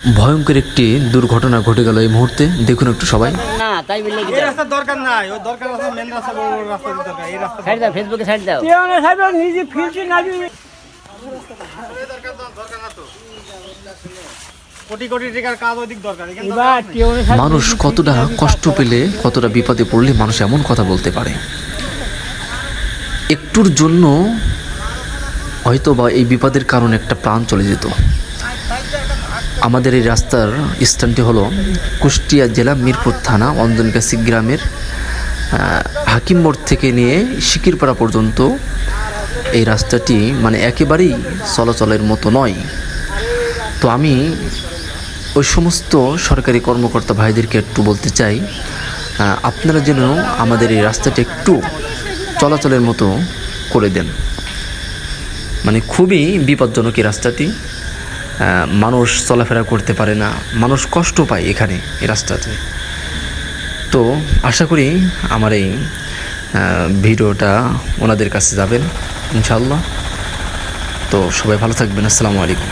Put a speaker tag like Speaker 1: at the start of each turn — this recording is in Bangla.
Speaker 1: ভয়ঙ্কর একটি দুর্ঘটনা ঘটে গেল এই মুহূর্তে, দেখুন একটু সবাই।
Speaker 2: না তাই বললে কি
Speaker 3: এই রাস্তার দরকার নাই, ওই দরকার আছে মেন রাস্তা, বড় বড় রাস্তা দরকার। এই রাস্তা
Speaker 2: সাইড দাও, ফেসবুকে সাইড দাও।
Speaker 3: নিজে ফিরছি না দিবি দরকার না তো। কোটি কোটি টাকার কাজ ওইদিক দরকার।
Speaker 1: মানুষ কতটা কষ্ট পেলে, কতটা বিপদে পড়লে মানুষ এমন কথা বলতে পারে। একটুর জন্য হয়তো বা এই বিপদের কারণে একটা প্রাণ চলে যেত। আমাদের এই রাস্তার স্থানটি হলো কুষ্টিয়া জেলা মিরপুর থানা অঞ্জনগাছি গ্রামের হাকিম মোড় থেকে নিয়ে শিকিরপাড়া পর্যন্ত এই রাস্তাটি মানে একেবারেই চলাচলের মতো নয়। তো আমি ওই সমস্ত সরকারি কর্মকর্তা ভাইদেরকে একটু বলতে চাই, আপনারা যেন আমাদের এই রাস্তাটি একটু চলাচলের মতো করে দেন। মানে খুবই বিপজ্জনক এই রাস্তাটি, মানুষ চলাফেরা করতে পারে না, মানুষ কষ্ট পায় এখানে এই রাস্তাতে। তো আশা করি আমার এই ভিডিওটা ওনাদের কাছে যাবেন ইনশাআল্লাহ। তো সবাই ভালো থাকবেন। আসসালামু আলাইকুম।